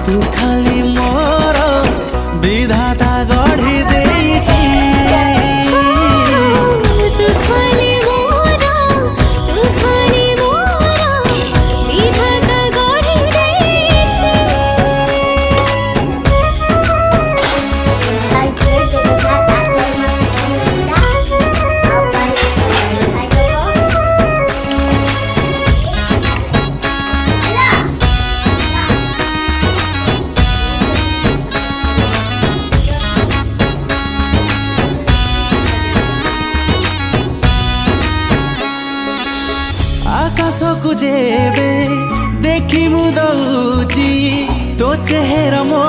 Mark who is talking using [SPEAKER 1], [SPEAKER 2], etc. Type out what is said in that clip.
[SPEAKER 1] तू खाली मोर विधाता गढ़ी देइछि।
[SPEAKER 2] तू खाली मोरा, तू खाली मोरा विधाता गढ़ी देइछि।
[SPEAKER 1] आकाश को जेबे देखी मु दौची तो चेहरा मो